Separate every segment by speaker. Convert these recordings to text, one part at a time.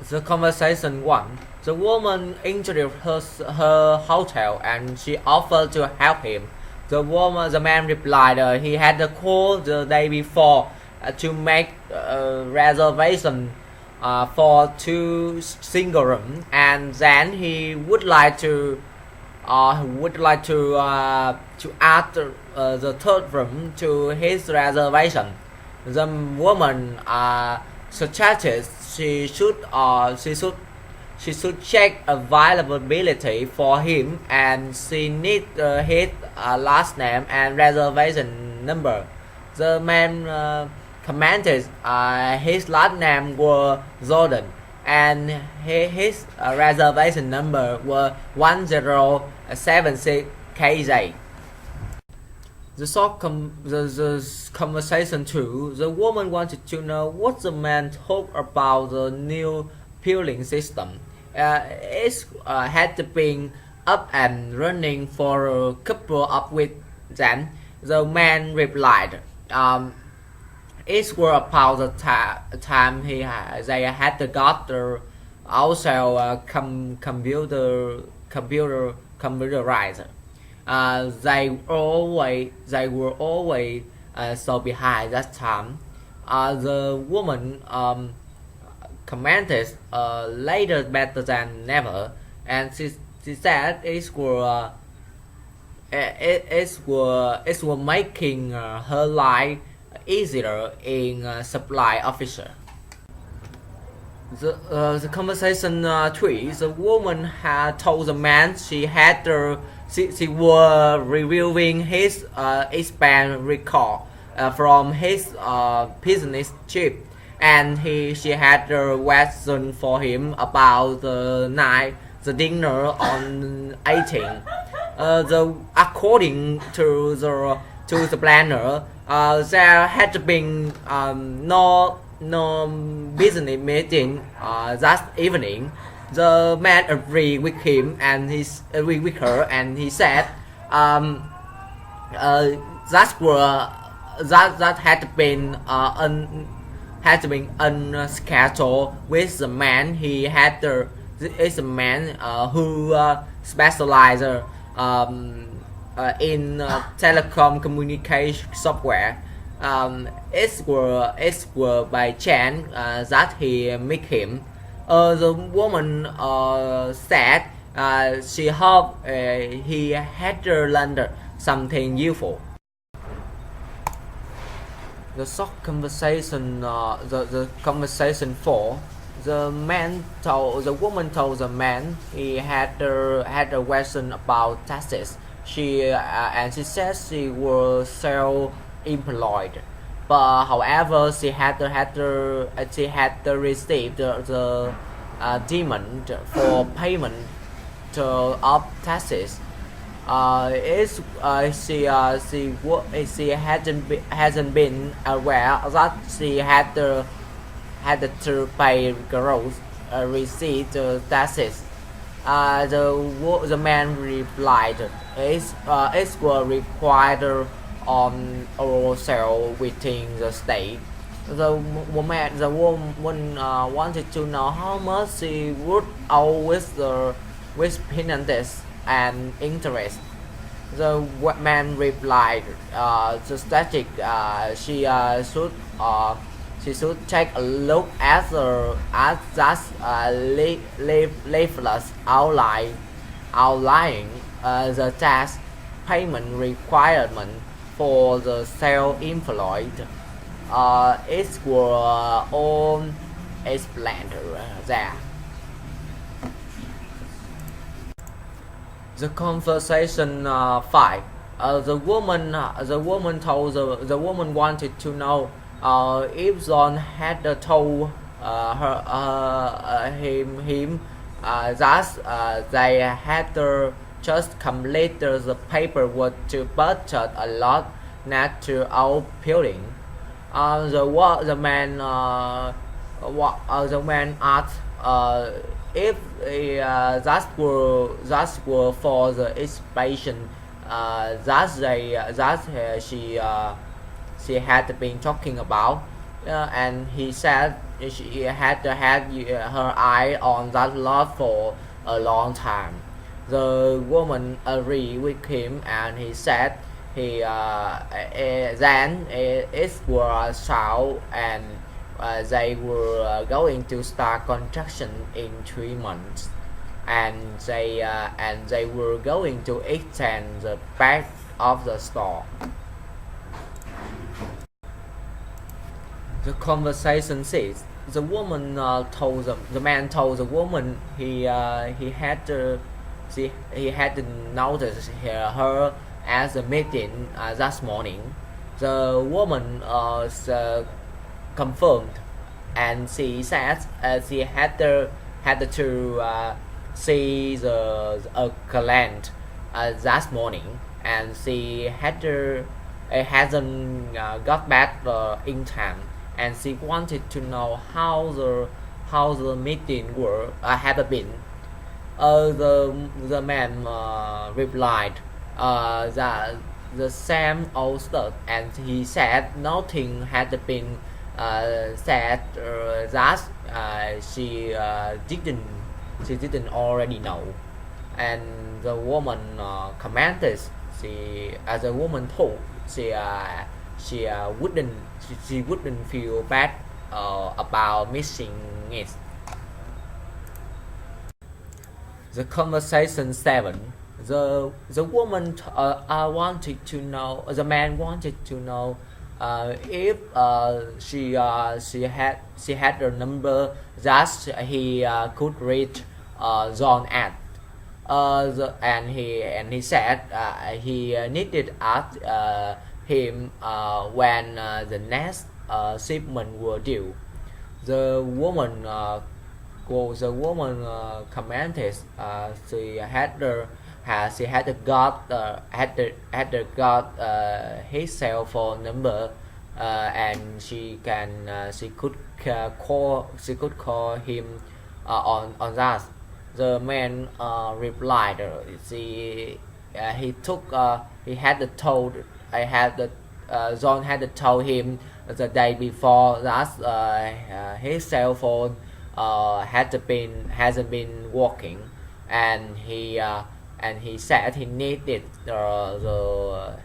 Speaker 1: The conversation one. The woman introduced her hotel and she offered to help him. The man replied he had a call the day before to make a reservation for two single rooms, and then he would like to add the third room to his reservation. The woman suggested she should check availability for him, and she need his last name and reservation number. The man commented his last name was Jordan, and his reservation number was 1076 KJ. The conversation too. The woman wanted to know what the man thought about the new fueling system. It had been up and running for a couple of weeks. Then the man replied, "It was about the time they had got the also computerized. They were always so behind that time." The woman commented later better than never, and she said it was making her life easier in supply officer. The conversation three. The woman had told the man she was reviewing his expense record from his business trip, and she had a question for him about the dinner on 18. According to the planner, there had been no business meeting that evening. The man agreed with her, and he said that had been unscheduled with the man. Is a man who specializes in telecom communication software. It was by chance that he met him. The woman said she hoped he had learned something useful. The short conversation, the conversation four. The woman told the man he had a question about taxes. She said she was self-employed, but however she had received the demand for payment of taxes. She hasn't been aware that she had to pay gross receipt taxes. The man replied, it was required on oral sale within the state. The woman wanted to know how much she would owe with penalties and interest. The man replied, the static she should take a look at that leaflet outlining the tax payment requirement for the self-employed. It was all explained there. The conversation five. The woman wanted to know if John had told him that they had just completed the paperwork to budget a lot not to outbuilding. The man asked if that were for the expansion she had been talking about, and he said she had had her eye on that lot for a long time. The woman agreed with him, and he said then it was south, and they were going to start construction in 3 months, and they were going to extend the back of the store. The conversation says the man told the woman he had noticed her at the meeting that morning. The woman confirmed, and she said she had to see the client that morning, and she hasn't got back in time, and she wanted to know how the meeting were had been. The man replied that the same old stuff, and he said nothing had been said that she didn't already know. And the woman commented as a woman told she wouldn't feel bad about missing it. The conversation 7. The woman wanted to know. The man wanted to know if she had a number that he could reach John at. And he said he needed ask him when the next shipment were due. The woman commented she had got his cell phone number, and she could call him on that. The man replied John had told him the day before that his cell phone hasn't been working, and he said he needed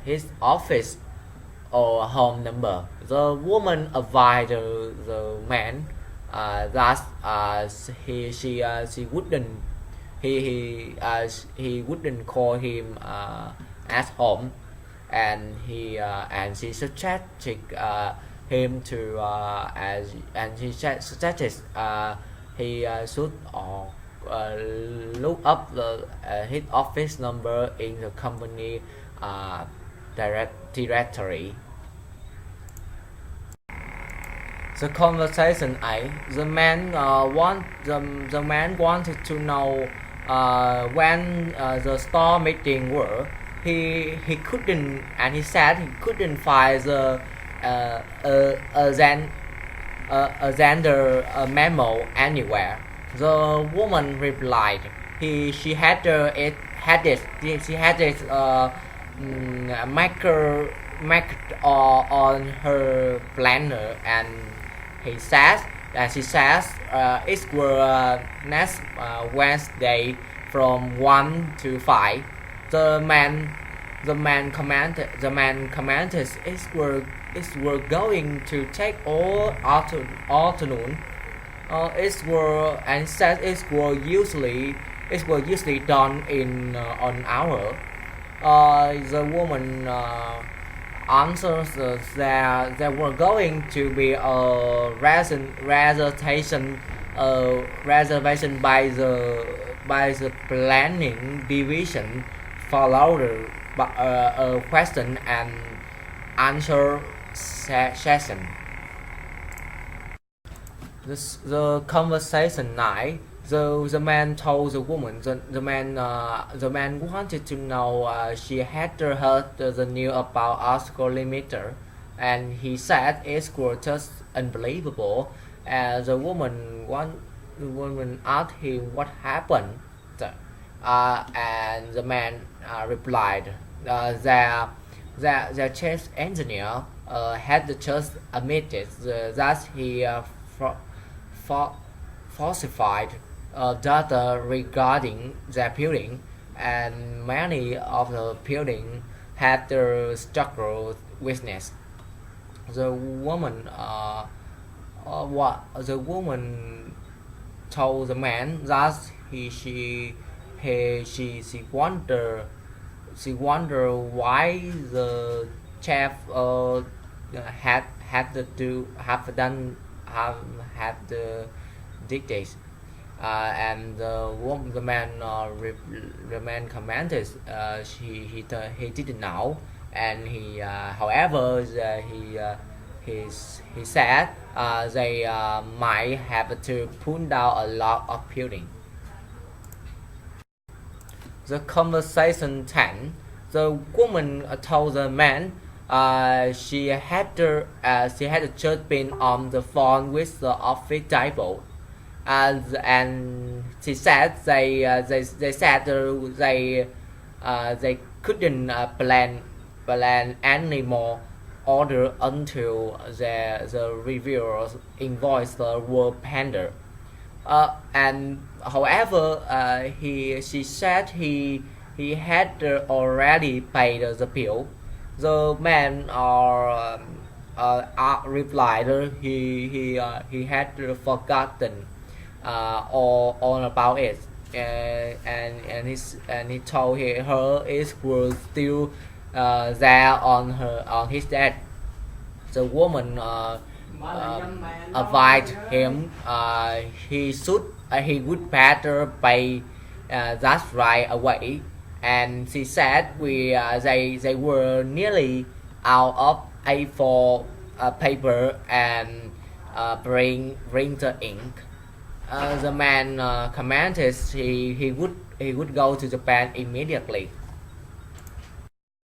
Speaker 1: his office or home number. The woman advised the man that he wouldn't call him at home, and she suggested him to and she suggested he should look up his office number in the company directory. The conversation 8. The man wanted to know when the store meeting were. He couldn't, and he said he couldn't find the agenda memo anywhere. The woman replied she had it marked on her planner, and she says it were next Wednesday from 1 to 5. The man commented it were going to take all afternoon. And said it were usually done in an hour. The woman answers that there were going to be a reservation by the planning division, followed by a question and answer session. The conversation 9. The man told the woman the man wanted to know she had heard the news about Oscar limiter, and he said it was just unbelievable. The woman asked him what happened, and the man replied their chief engineer had just admitted that falsified data regarding their building, and many of the building had their structural weakness. The woman, what the woman told the man that she wonder why the chef had to do have done had the dictates, and the man commented he didn't know, and he however he said they might have to pull down a lot of building. The conversation 10. The woman told the man she had just been on the phone with the office people, and she said they said they couldn't plan any more order until the reviewers invoice were paid. And however, she said he had already paid the bill. The man replied he had forgotten all about it, and he told her it was still there on his desk. The woman advised him he would better pay that right away, and she said they were nearly out of A4 paper and bring the ink. The man commented he would go to Japan immediately.